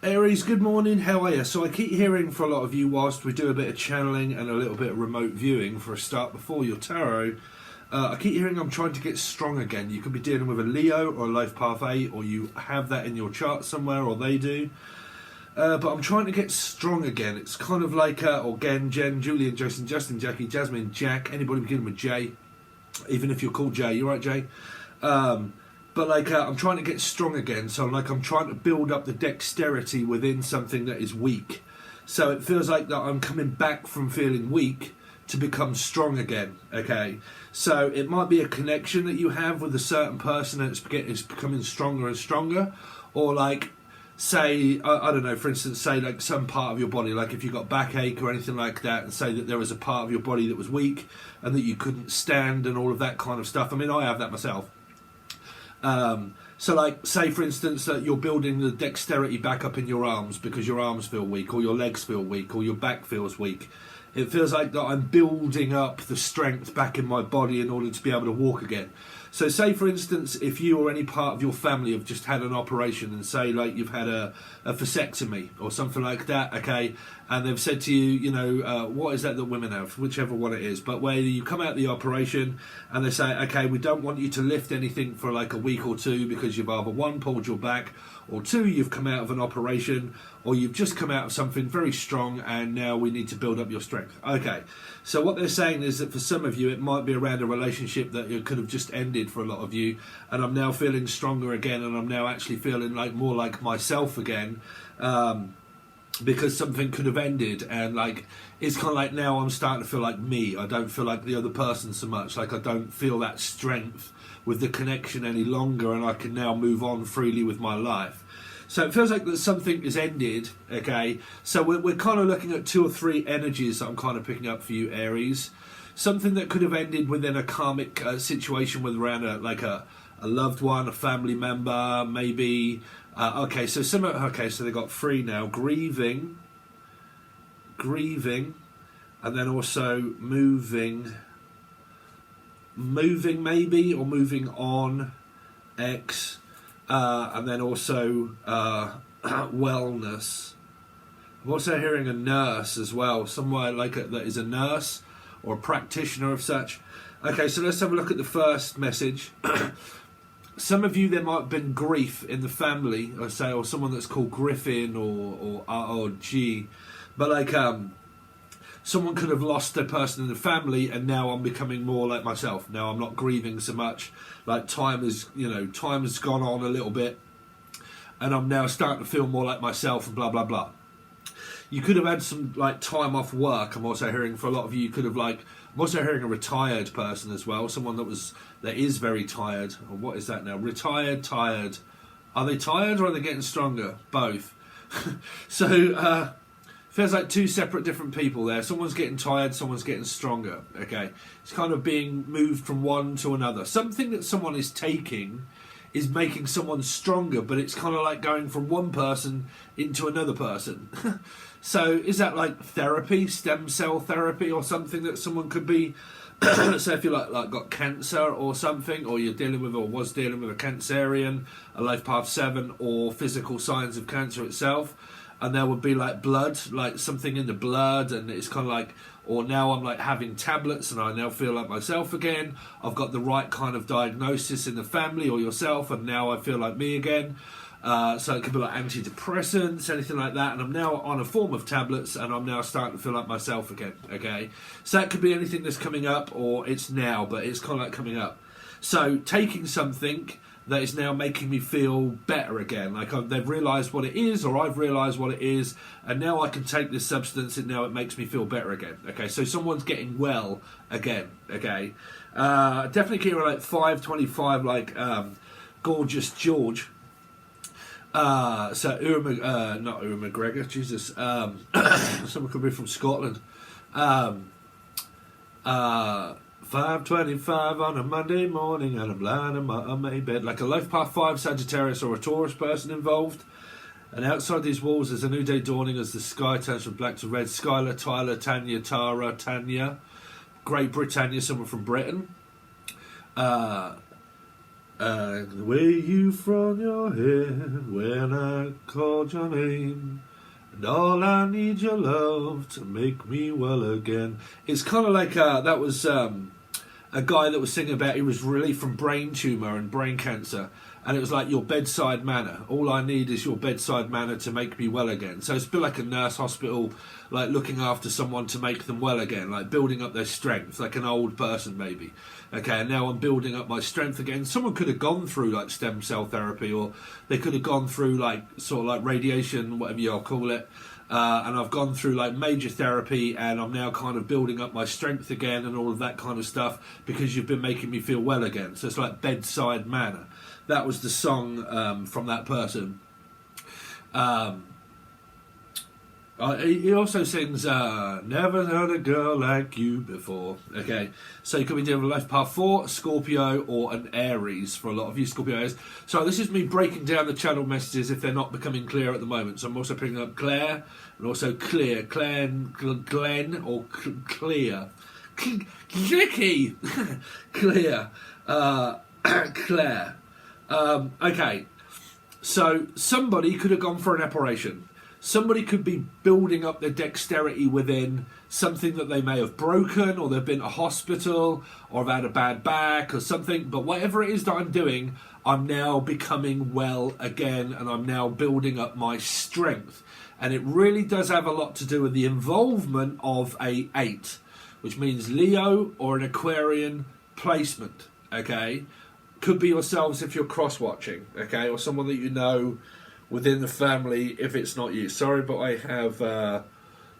Aries, good morning, how are you? So I keep hearing for a lot of you whilst we do a bit of channeling and a little bit of remote viewing for a start before your tarot, I keep hearing I'm trying to get strong again. You could be dealing with a Leo or a Life Path 8, or you have that in your chart somewhere, or they do. But I'm trying to get strong again. It's kind of like, or Gen, Julian, Jason, Justin, Jackie, Jasmine, Jack, anybody beginning with J, even if you're called Jay, you right, Jay? But I'm trying to get strong again, so I'm trying to build up the dexterity within something that is weak. So it feels like that I'm coming back from feeling weak to become strong again, okay? So it might be a connection that you have with a certain person and it's becoming stronger and stronger, or like, say, I don't know, for instance, say like some part of your body, like if you got backache or anything like that, and say that there was a part of your body that was weak and that you couldn't stand and all of that kind of stuff. I mean, I have that myself. So like, say for instance that you're building the dexterity back up in your arms because your arms feel weak, or your legs feel weak, or your back feels weak. It feels like that I'm building up the strength back in my body in order to be able to walk again. So say for instance, if you or any part of your family have just had an operation, and say like you've had a vasectomy or something like that, okay, and they've said to you, you know, what is that women have, whichever one it is, but where you come out of the operation and they say, okay, we don't want you to lift anything for like a week or two because you've either one, pulled your back, or two, you've come out of an operation, or you've just come out of something very strong and now we need to build up your strength. Okay, so what they're saying is that for some of you it might be around a relationship that it could have just ended for a lot of you, and I'm now feeling stronger again, and I'm now actually feeling like more like myself again, because something could have ended, and like it's kind of like now I'm starting to feel like me. I don't feel like the other person so much. Like I don't feel that strength with the connection any longer, and I can now move on freely with my life. So it feels like that something is ended, okay? So we're kind of looking at 2 or 3 energies that I'm kind of picking up for you, Aries. Something that could have ended within a karmic situation with around a loved one, a family member, maybe. Okay, so they got 3 now. Grieving, and then also moving maybe, or moving on, X, and then also wellness. I'm also hearing a nurse as well, somewhere like that is a nurse or a practitioner of such. Okay, so let's have a look at the first message. Some of you, there might have been grief in the family, I say, or someone that's called Griffin or G, but like someone could have lost their person in the family, and now I'm becoming more like myself. Now I'm not grieving so much. Like time has gone on a little bit, and I'm now starting to feel more like myself, and blah blah blah. You could have had some like time off work. I'm also hearing for a lot of you could have I'm also hearing a retired person as well, someone that is very tired. Or what is that now? Retired, tired. Are they tired or are they getting stronger? Both. So feels like 2 separate different people there. Someone's getting tired, someone's getting stronger. Okay, it's kind of being moved from one to another. Something that someone is taking is making someone stronger, but it's kind of like going from one person into another person. So is that like therapy, stem cell therapy, or something that someone could be? So if you like got cancer or something, or you're dealing with or was dealing with a Cancerian, a Life Path 7, or physical signs of cancer itself, and there would be like blood, like something in the blood, and it's kind of like, or now I'm like having tablets and I now feel like myself again. I've got the right kind of diagnosis in the family or yourself, and now I feel like me again. So it could be like antidepressants, anything like that, and I'm now on a form of tablets and I'm now starting to feel like myself again. Okay, so that could be anything that's coming up, or it's now, but it's kind of like coming up. So taking something that is now making me feel better again, like they've realised what it is, or I've realised what it is, and now I can take this substance and now it makes me feel better again. Okay, so someone's getting well again. Okay, definitely keep like 525, like Gorgeous George. So not Ewan McGregor, Jesus. Someone could be from Scotland. 5:25 on a Monday morning, and I'm lying in my bed. Like a Life Path 5 Sagittarius or a Taurus person involved. And outside these walls there's a new day dawning as the sky turns from black to red. Skylar, Tyler, Tanya, Tara, Tanya. Great Britannia, someone from Britain. The way you front your head when I called your name, and all I need your love to make me well again. It's kind of like that was a guy that was singing about he was relieved from brain tumour and brain cancer, and it was like your bedside manner. All I need is your bedside manner to make me well again. So it's a bit like a nurse hospital, like looking after someone to make them well again, like building up their strength, like an old person maybe. Okay, and now I'm building up my strength again. Someone could have gone through like stem cell therapy, or they could have gone through like sort of like radiation, whatever you'll call it. And I've gone through like major therapy, and I'm now kind of building up my strength again and all of that kind of stuff because you've been making me feel well again. So it's like bedside manner. That was the song from that person. He also sings Never Heard a Girl Like You Before. Okay, so you could be dealing with life path 4, Scorpio, or an Aries for a lot of you Scorpios. So this is me breaking down the channel messages if they're not becoming clear at the moment. So I'm also picking up Claire and also Clear. Glenn or Clear. Clicky! Clear. Claire. Okay, so somebody could have gone for an operation. Somebody could be building up their dexterity within something that they may have broken, or they've been to hospital, or have had a bad back or something. But whatever it is that I'm doing, I'm now becoming well again, and I'm now building up my strength. And it really does have a lot to do with the involvement of a 8, which means Leo or an Aquarian placement, okay? Could be yourselves if you're cross-watching, okay? Or someone that you know within the family if it's not you. Sorry, but I have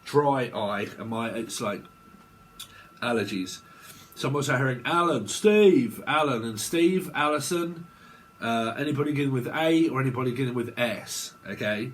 dry eye and it's like allergies. So I'm also hearing Alan, Steve, Alan and Steve, Alison, anybody beginning with A or anybody beginning with S, okay?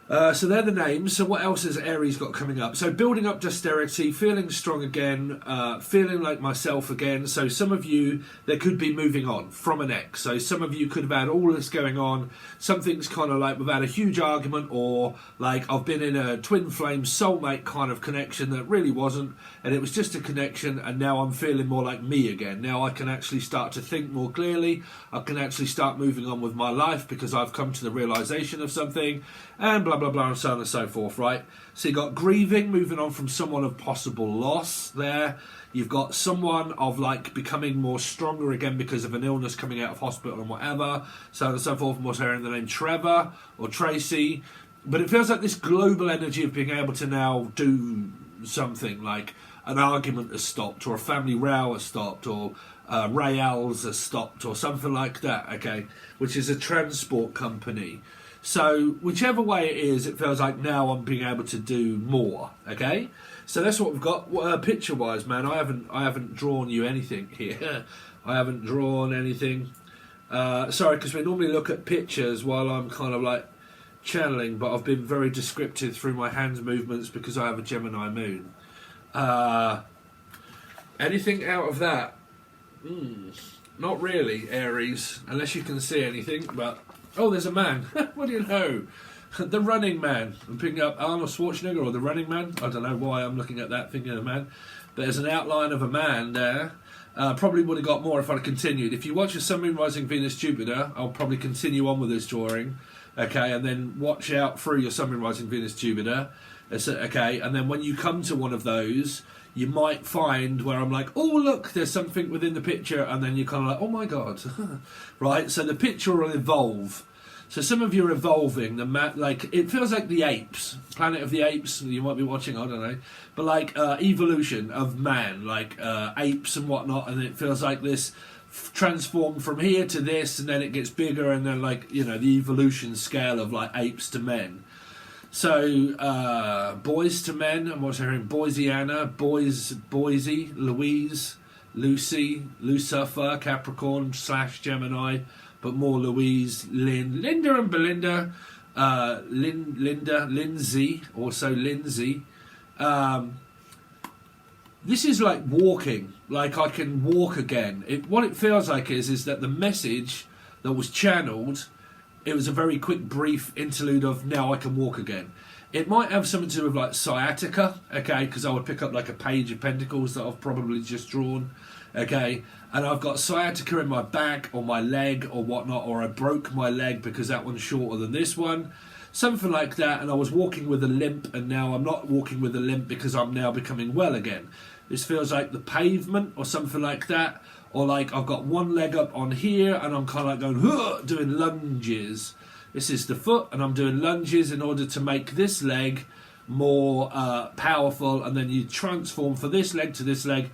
So they're the names. So what else has Aries got coming up? So building up dexterity, feeling strong again, feeling like myself again. So some of you, there could be moving on from an ex. So some of you could have had all this going on. Something's kind of like we've had a huge argument, or like I've been in a twin flame soulmate kind of connection that really wasn't, and it was just a connection, and now I'm feeling more like me again. Now I can actually start to think more clearly. I can actually start moving on with my life because I've come to the realization of something, and blah blah blah, and so on and so forth, right? So you've got grieving, moving on from someone of possible loss there. You've got someone of like becoming more stronger again because of an illness, coming out of hospital and whatever, so on and so forth. I'm also hearing the name Trevor or Tracy. But it feels like this global energy of being able to now do something, like an argument has stopped, or a family row has stopped, or Rails has stopped, or something like that, okay? Which is a transport company. So whichever way it is, it feels like now I'm being able to do more. Okay, so that's what we've got. Picture-wise, man, I haven't drawn you anything here. I haven't drawn anything. Sorry, because we normally look at pictures while I'm kind of like channeling, but I've been very descriptive through my hands movements because I have a Gemini moon. Anything out of that? Not really, Aries, unless you can see anything, but. Oh, there's a man. What do you know? The Running Man. I'm picking up Arnold Schwarzenegger or The Running Man. I don't know why I'm looking at that thinking of a man. But there's an outline of a man there. Probably would have got more if I'd continued. If you watch a Sun, Moon, Rising, Venus, Jupiter, I'll probably continue on with this drawing. Okay, and then watch out through your Sun, Moon, Rising, Venus, Jupiter. Okay, and then when you come to one of those, you might find where I'm like, oh, look, there's something within the picture, and then you're kind of like, oh my God, right? So the picture will evolve. So some of you are evolving. Like it feels like the apes, Planet of the Apes. You might be watching, I don't know, but like evolution of man, like apes and whatnot, and it feels like this transformed from here to this, and then it gets bigger, and then like the evolution scale of like apes to men. So, boys to men, I'm also hearing Boisiana, Boise, Louise, Lucy, Lucifer, Capricorn / Gemini, but more Louise, Linda and Belinda, Lindsay, also Lindsay. This is like walking, like I can walk again. What it feels like is that the message that was channeled, it was a very quick, brief interlude of now I can walk again. It might have something to do with like sciatica, okay, because I would pick up like a page of pentacles that I've probably just drawn, okay, and I've got sciatica in my back or my leg or whatnot, or I broke my leg because that one's shorter than this one, something like that, and I was walking with a limp, and now I'm not walking with a limp because I'm now becoming well again. This feels like the pavement or something like that, or like I've got one leg up on here and I'm kind of like going, huh, doing lunges. This is the foot, and I'm doing lunges in order to make this leg more powerful, and then you transform for this leg to this leg.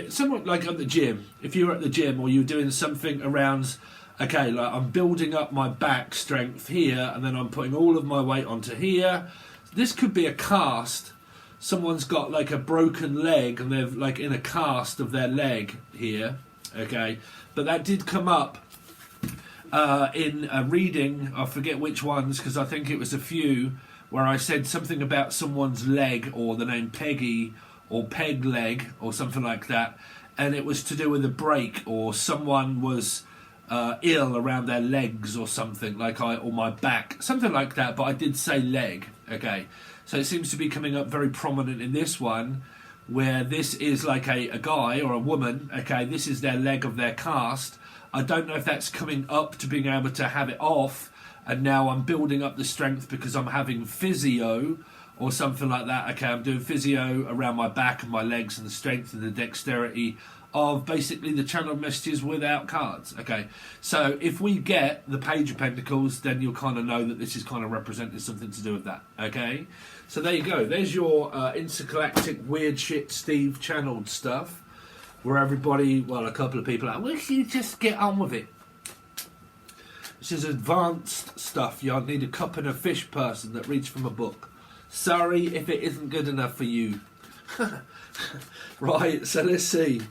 Somewhat like at the gym. If you're at the gym or you're doing something around, okay, like I'm building up my back strength here, and then I'm putting all of my weight onto here. This could be a cast. Someone's got like a broken leg and they're like in a cast of their leg here, okay? But that did come up in a reading, I forget which ones, because I think it was a few, where I said something about someone's leg, or the name Peggy, or Peg leg, or something like that, and it was to do with a break, or someone was ill around their legs or something, like or my back, something like that, but I did say leg, okay? So it seems to be coming up very prominent in this one, where this is like a guy or a woman, okay, this is their leg of their cast. I don't know if that's coming up to being able to have it off, and now I'm building up the strength because I'm having physio or something like that. Okay, I'm doing physio around my back and my legs, and the strength and the dexterity of basically the channel messages without cards. Okay, so if we get the Page of Pentacles, then you'll kind of know that this is kind of representing something to do with that. Okay, so there you go. There's your intergalactic weird shit Steve channeled stuff, where everybody, well, a couple of people are like, well, you just get on with it. This is advanced stuff. You need a cup and a fish person that reads from a book. Sorry if it isn't good enough for you. Right, so let's see.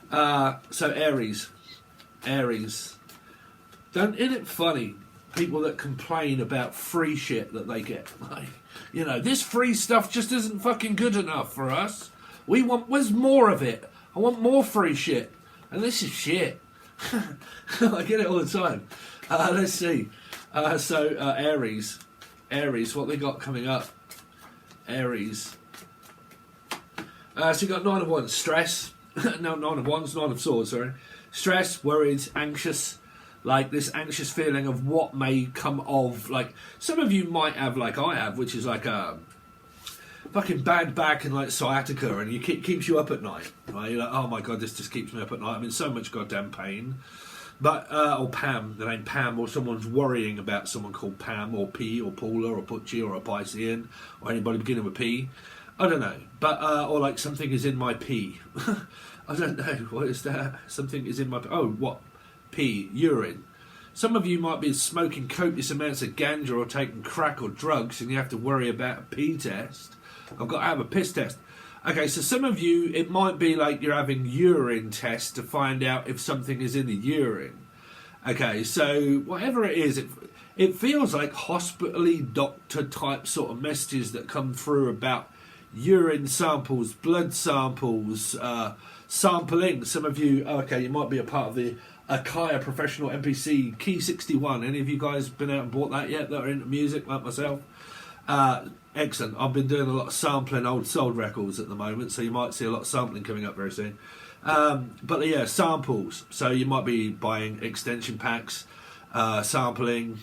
So Aries. Isn't it funny? People that complain about free shit that they get. Like, you know, this free stuff just isn't fucking good enough for us. Where's more of it? I want more free shit. And this is shit. I get it all the time. Let's see. Aries. Aries, what they got coming up? Aries. So you got 9 of Wands, stress. No, 9 of Wands, 9 of Swords, sorry. Stress, worried, anxious. Like this anxious feeling of what may come of. Like some of you might have, like I have, which is like a fucking bad back and like sciatica, and keeps you up at night. Right? You're like, oh my god, this just keeps me up at night. I'm in so much goddamn pain. But or Pam, the name Pam, or someone's worrying about someone called Pam, or P, or Paula, or Putchi, or a Piscean, or anybody beginning with P. I don't know. But or like something is in my pee. I don't know. What is that? Something is in my... Oh, what? Pee. Urine. Some of you might be smoking copious amounts of ganja or taking crack or drugs, and you have to worry about a pee test. I've got to have a piss test. Okay, so some of you, it might be like you're having urine tests to find out if something is in the urine. Okay, so whatever it is, it feels like hospital-y doctor type sort of messages that come through about urine samples, blood samples, sampling. Some of you, okay, you might be a part of the Akaya Professional NPC Key 61. Any of you guys been out and bought that yet that are into music like myself? Excellent. I've been doing a lot of sampling old soul records at the moment, so you might see a lot of sampling coming up very soon. But yeah, samples. So you might be buying extension packs, sampling.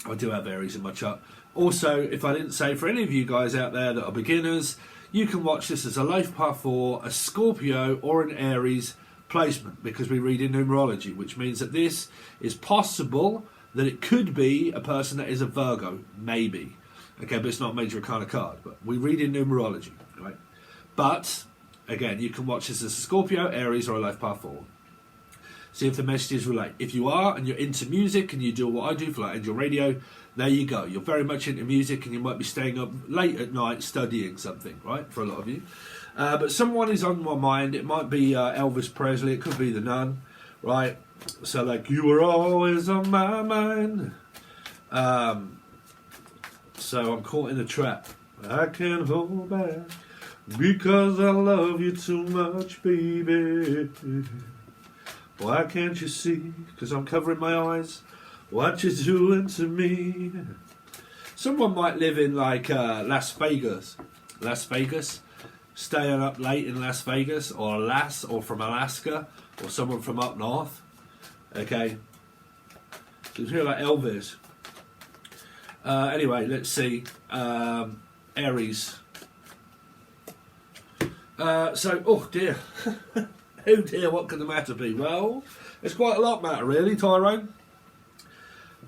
I do have Aries in my chart. Also, if I didn't say, for any of you guys out there that are beginners, you can watch this as a Life Path 4, a Scorpio, or an Aries placement, because we read in numerology, which means that this is possible that it could be a person that is a Virgo, maybe. Okay, but it's not a major arcana card, but we read in numerology, right? But, again, you can watch this as a Scorpio, Aries, or a Life Path 4. See if the messages relate. If you are, and you're into music, and you do what I do for like Angel Radio, there you go. You're very much into music, and you might be staying up late at night studying something, right, for a lot of you. But someone is on my mind. It might be Elvis Presley. It could be The Nun, right? So, like, you were always on my mind. So I'm caught in a trap. I can't hold back because I love you too much, baby. Why can't you see? Because I'm covering my eyes. What you doing to me? Someone might live in like Las Vegas. staying up late in Las Vegas, or a lass, or from Alaska, or someone from up north. Okay, so it's here like Elvis. Anyway, let's see. Aries. Oh dear. Oh dear, what can the matter be? Well, it's quite a lot matter, really, Tyrone.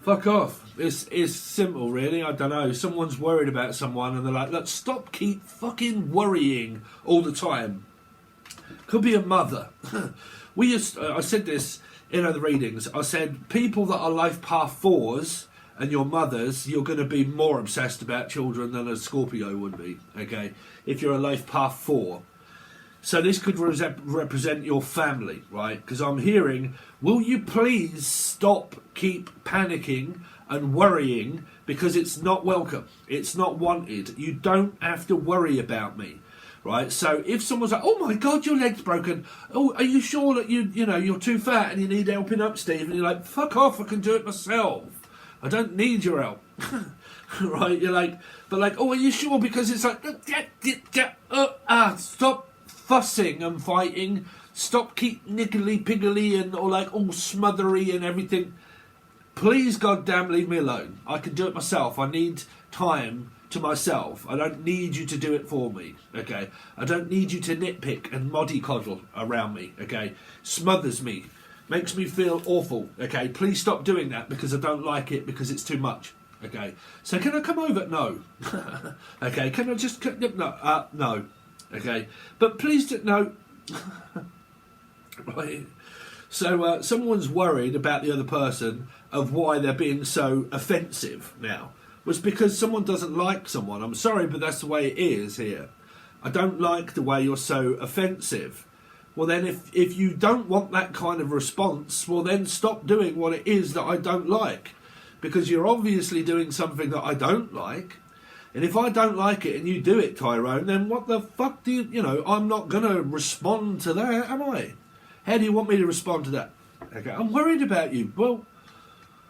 Fuck off. It's simple, really. I don't know. Someone's worried about someone and they're like, look, stop keep fucking worrying all the time. Could be a mother. I said this in other readings. I said people that are life path 4s and your mothers, you're going to be more obsessed about children than a Scorpio would be. Okay, if you're a life path 4. So this could represent your family, right? Because I'm hearing, will you please keep panicking and worrying because it's not welcome. It's not wanted. You don't have to worry about me, right? So if someone's like, oh my God, your leg's broken. Oh, are you sure that you're too fat and you need helping up, Steve? And you're like, fuck off, I can do it myself. I don't need your help. Right? You're like, oh, are you sure? Because it's like, stop fussing and fighting, stop keep niggly-piggly and all smothery and everything. Please, goddamn, leave me alone. I can do it myself. I need time to myself. I don't need you to do it for me, okay? I don't need you to nitpick and moddy-coddle around me, okay? Smothers me, makes me feel awful, okay? Please stop doing that because I don't like it, because it's too much, okay? So can I come over? No. Okay, can I just... no. Okay, but please no. Right. So someone's worried about the other person of why they're being so offensive now. Was because someone doesn't like someone. I'm sorry, but that's the way it is here. I don't like the way you're so offensive. Well then, if you don't want that kind of response, well then stop doing what it is that I don't like. Because you're obviously doing something that I don't like. And if I don't like it and you do it, Tyrone, then what the fuck do you... I'm not going to respond to that, am I? How do you want me to respond to that? Okay, I'm worried about you. Well,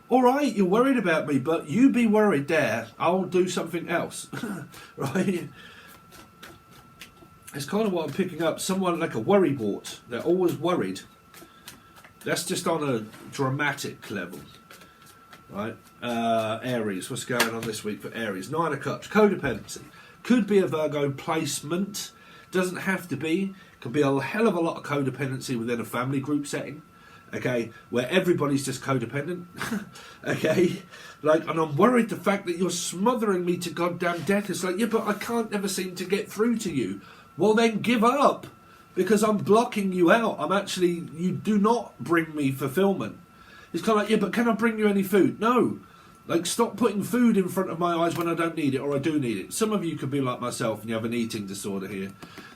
all right, you're worried about me, but you be worried there. I'll do something else. Right? It's kind of what I'm picking up. Someone like a worrywart. They're always worried. That's just on a dramatic level. Right, Aries, what's going on this week for Aries? 9 of Cups, codependency. Could be a Virgo placement, doesn't have to be. Could be a hell of a lot of codependency within a family group setting, okay, where everybody's just codependent, okay? And I'm worried the fact that you're smothering me to goddamn death. It's like, yeah, but I can't ever seem to get through to you. Well, then give up, because I'm blocking you out. You do not bring me fulfillment. It's kind of like, yeah, but can I bring you any food? No. Stop putting food in front of my eyes when I don't need it, or I do need it. Some of you could be like myself and you have an eating disorder here.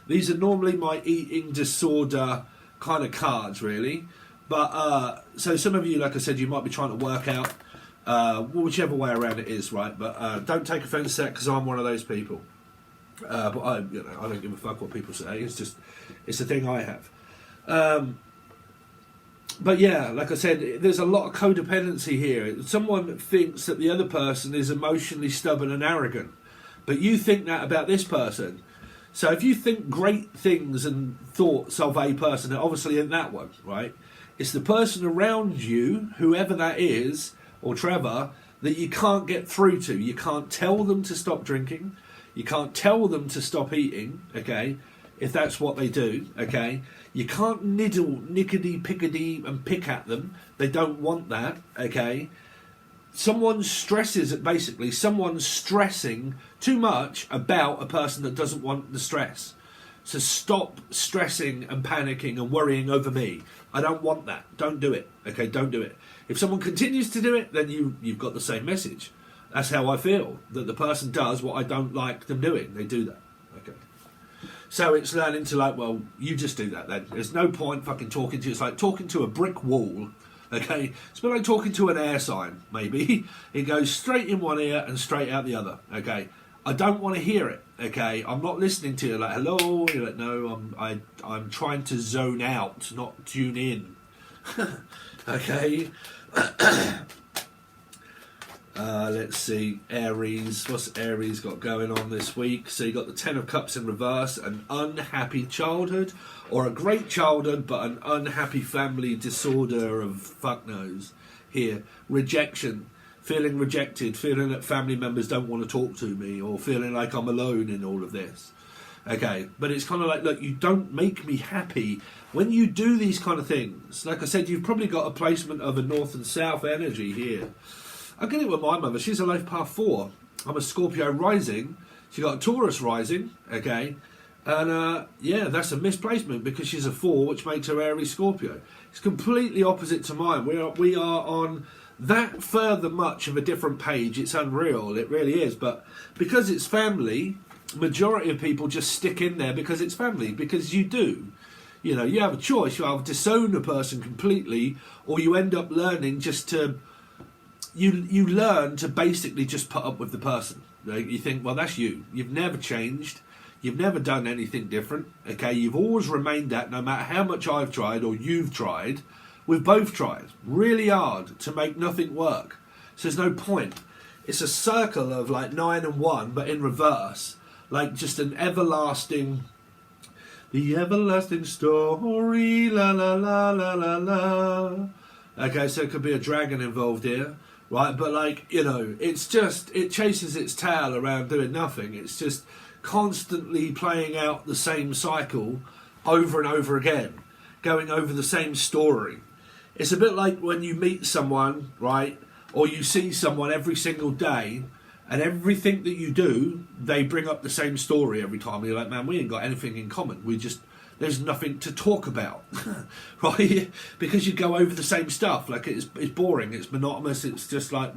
These are normally my eating disorder kind of cards, really. But, so some of you, like I said, you might be trying to work out, whichever way around it is, right? But don't take offence to that, because I'm one of those people. But I don't give a fuck what people say. It's a thing I have. But yeah, like I said, there's a lot of codependency here. Someone thinks that the other person is emotionally stubborn and arrogant, but you think that about this person. So if you think great things and thoughts of a person, it obviously isn't that one, right? It's the person around you, whoever that is, or Trevor, that you can't get through to. You can't tell them to stop drinking. You can't tell them to stop eating, okay, if that's what they do, okay? You can't nickety-pickety and pick at them. They don't want that, okay? Someone's stressing too much about a person that doesn't want the stress. So stop stressing and panicking and worrying over me. I don't want that. Don't do it, okay? Don't do it. If someone continues to do it, then you've got the same message. That's how I feel, that the person does what I don't like them doing. They do that, okay? So it's learning to well, you just do that then. There's no point fucking talking to you. It's like talking to a brick wall, okay? It's a bit like talking to an air sign, maybe. It goes straight in one ear and straight out the other, okay? I don't want to hear it, okay? I'm not listening to you hello. You're like, no, I'm trying to zone out, not tune in, okay? Let's see, Aries. What's Aries got going on this week? So you got the Ten of Cups in reverse, an unhappy childhood, or a great childhood, but an unhappy family disorder of fuck knows here. Rejection, feeling rejected, feeling that family members don't want to talk to me, or feeling like I'm alone in all of this. Okay, but it's kind of like, look, you don't make me happy. When you do these kind of things, like I said, you've probably got a placement of a north and south energy here. I get it with my mother. She's a life path 4. I'm a Scorpio rising. She got a Taurus rising, okay? And, yeah, that's a misplacement because she's a 4, which makes her Aries Scorpio. It's completely opposite to mine. We are on that further much of a different page. It's unreal. It really is. But because it's family, majority of people just stick in there because it's family, because you do. You know, you have a choice. You either disown a person completely, or you end up learning just to... You learn to basically just put up with the person. You think, well, that's you. You've never changed. You've never done anything different. Okay, you've always remained that, no matter how much I've tried or you've tried. We've both tried really hard to make nothing work. So there's no point. It's a circle of like 9 and 1, but in reverse. Like just an everlasting... The everlasting story, la la la la la la. Okay, so it could be a dragon involved here, right? But like, you know, it's just, it chases its tail around doing nothing. It's just constantly playing out the same cycle over and over again, going over the same story. It's a bit like when you meet someone, right? Or you see someone every single day, and everything that you do, they bring up the same story every time. You're like, man, we ain't got anything in common. There's nothing to talk about, right? Because you go over the same stuff. Like it's boring, it's monotonous, it's just like,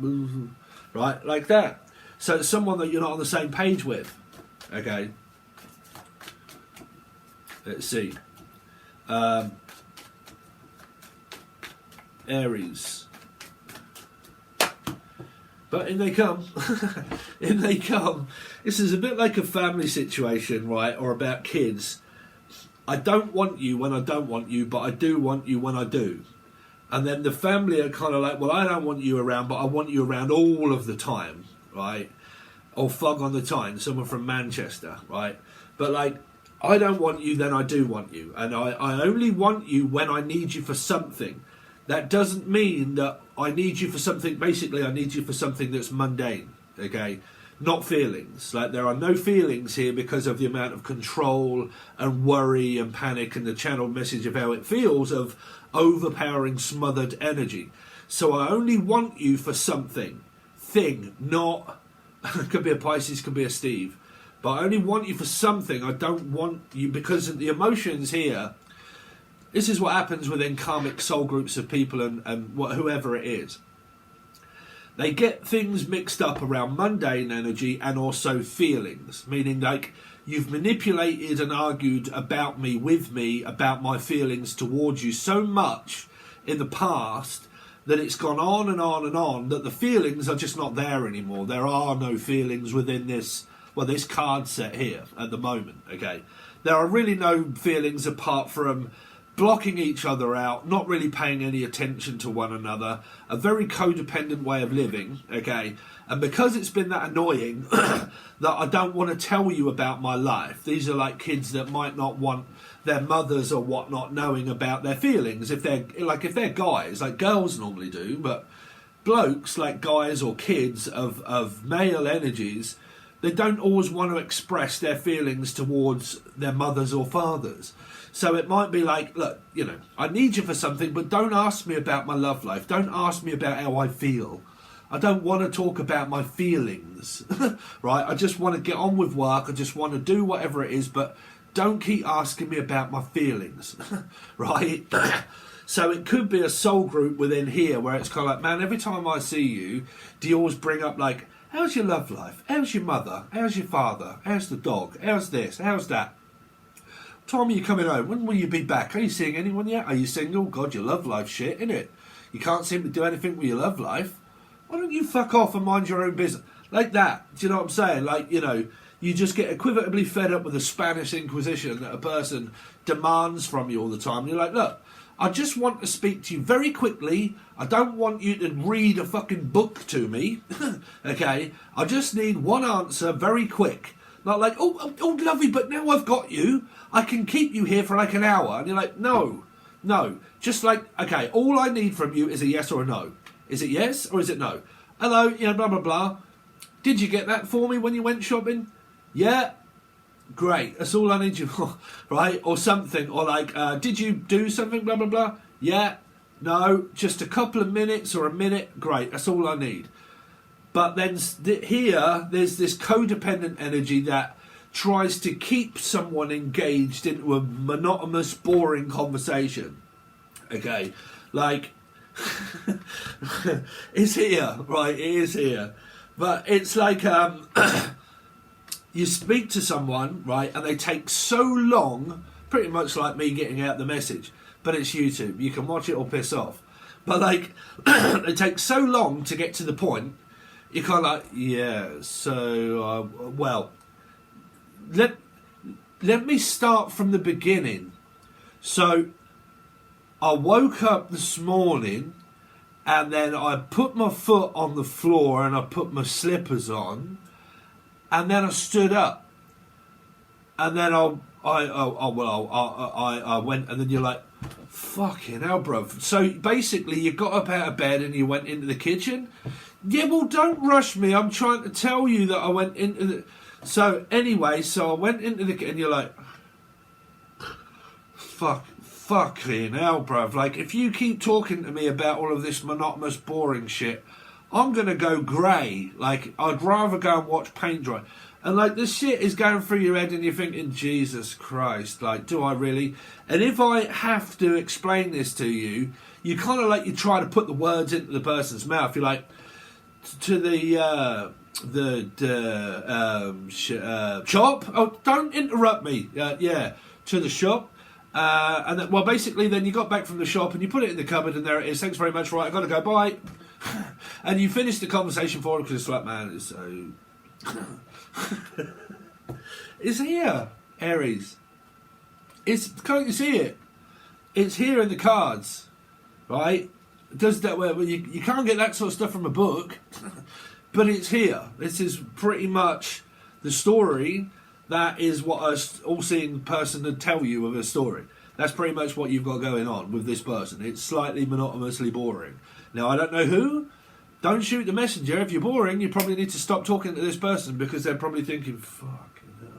right? Like that. So it's someone that you're not on the same page with, okay? Let's see. Aries. But in they come. In they come. This is a bit like a family situation, right? Or about kids. I don't want you when I don't want you, but I do want you when I do. And then the family are kind of like, well, I don't want you around, but I want you around all of the time, right? Or Fog on the Tyne, someone from Manchester, right? But like, I don't want you, then I do want you. And I only want you when I need you for something. That doesn't mean that I need you for something, basically I need you for something that's mundane, okay? Not feelings. Like there are no feelings here because of the amount of control and worry and panic and the channeled message of how it feels of overpowering smothered energy. So I only want you for something. Thing, not... could be a Pisces, could be a Steve. But I only want you for something. I don't want you because of the emotions here. This is what happens within karmic soul groups of people and whoever it is. They get things mixed up around mundane energy and also feelings, meaning like you've manipulated and argued about me, with me, about my feelings towards you so much in the past that it's gone on and on and on that the feelings are just not there anymore. There are no feelings within this, well, this card set here at the moment, okay? There are really no feelings apart from blocking each other out, not really paying any attention to one another, a very codependent way of living, okay? And because it's been that annoying that I don't want to tell you about my life. These are like kids that might not want their mothers or whatnot knowing about their feelings. If they're guys, like girls normally do, but blokes, like guys or kids of male energies, they don't always want to express their feelings towards their mothers or fathers. So it might be like, look, you know, I need you for something, but don't ask me about my love life. Don't ask me about how I feel. I don't want to talk about my feelings, right? I just want to get on with work. I just want to do whatever it is, but don't keep asking me about my feelings, right? So it could be a soul group within here where it's kind of like, man, every time I see you, do you always bring up like, how's your love life? How's your mother? How's your father? How's the dog? How's this? How's that? Time are you coming home? When will you be back? Are you seeing anyone yet? Are you single? God, your love life shit, innit? You can't seem to do anything with your love life. Why don't you fuck off and mind your own business? Like that. Do you know what I'm saying? Like, you know, you just get equivalently fed up with the Spanish Inquisition that a person demands from you all the time. And you're like, look, I just want to speak to you very quickly. I don't want you to read a fucking book to me. Okay? I just need one answer very quick. Not like, oh, lovely, but now I've got you. I can keep you here for like an hour. And you're like, no. Just like, okay, all I need from you is a yes or a no. Is it yes or is it no? Hello, blah, blah, blah. Did you get that for me when you went shopping? Yeah. Great, that's all I need you for, right? Or something, or like, did you do something, blah, blah, blah? Yeah, no, just a couple of minutes or a minute, great, that's all I need. But then here, there's this codependent energy that tries to keep someone engaged into a monotonous, boring conversation. Okay, like, it's here, right, it is here. But it's like, you speak to someone, right, and they take so long, pretty much like me getting out the message, but it's YouTube. You can watch it or piss off. But, like, it takes so long to get to the point, you're kind of like, yeah, so, well, let me start from the beginning. So, I woke up this morning, and then I put my foot on the floor, and I put my slippers on, and then I stood up, and then I went, and then you're like, fucking hell, bro. So basically, you got up out of bed and you went into the kitchen. Yeah, well, don't rush me. I'm trying to tell you that I went into the. So anyway, so I went into the kitchen, and you're like, fucking hell, bro. Like, if you keep talking to me about all of this monotonous, boring shit, I'm going to go grey. Like, I'd rather go and watch paint dry. And, like, this shit is going through your head and you're thinking, Jesus Christ, like, do I really? And if I have to explain this to you, you kind of, like, you try to put the words into the person's mouth. You're like, to the shop? Oh, don't interrupt me. Yeah, to the shop. And then, well, basically, then you got back from the shop and you put it in the cupboard and there it is. Thanks very much. Right, I've got to go. Bye. And you finish the conversation for it because it's like, man, it's so. It's here, Aries. Can't you see it? It's here in the cards, right? It does that way. Well, you can't get that sort of stuff from a book, but it's here. This is pretty much the story. That is what a all-seeing person would tell you of a story. That's pretty much what you've got going on with this person. It's slightly monotonously boring. Now, I don't know who. Don't shoot the messenger. If you're boring, you probably need to stop talking to this person because they're probably thinking, fucking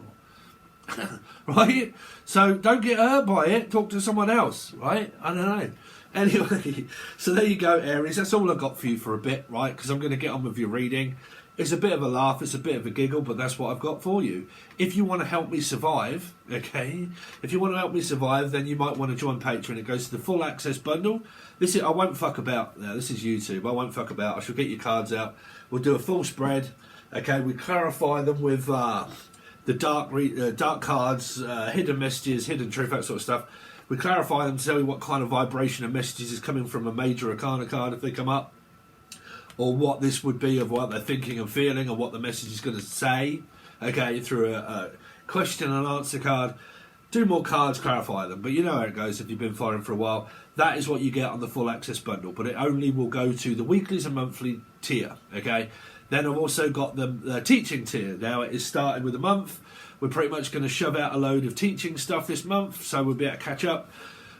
hell. Right? So don't get hurt by it. Talk to someone else, right? I don't know. Anyway, so there you go, Aries. That's all I got for you for a bit, right? Because I'm going to get on with your reading. It's a bit of a laugh, it's a bit of a giggle, but that's what I've got for you. If you want to help me survive, okay? If you want to help me survive, then you might want to join Patron. It goes to the full access bundle. I won't fuck about. Now, this is YouTube. I won't fuck about. I shall get your cards out. We'll do a full spread. Okay, we clarify them with the dark cards, hidden messages, hidden truth, that sort of stuff. We clarify them to tell you what kind of vibration of messages is coming from a major arcana card if they come up. Or what this would be of what they're thinking and feeling, or what the message is going to say, okay, through a question and answer card. Do more cards, clarify them. But you know how it goes if you've been following for a while. That is what you get on the full access bundle, but it only will go to the weeklies and monthly tier, okay? Then I've also got the teaching tier. Now it is starting with a month. We're pretty much going to shove out a load of teaching stuff this month, so we'll be able to catch up.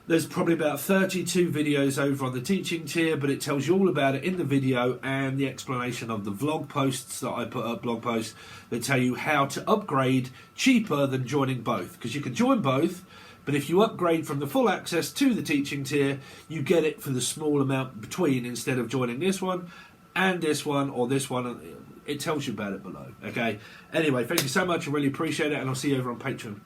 There's probably about 32 videos over on the teaching tier, but it tells you all about it in the video and the explanation of the vlog posts that I put up, blog posts that tell you how to upgrade cheaper than joining both. Because you can join both, but if you upgrade from the full access to the teaching tier, you get it for the small amount between instead of joining this one and this one or this one. It tells you about it below, okay? Anyway, thank you so much. I really appreciate it, and I'll see you over on Patreon.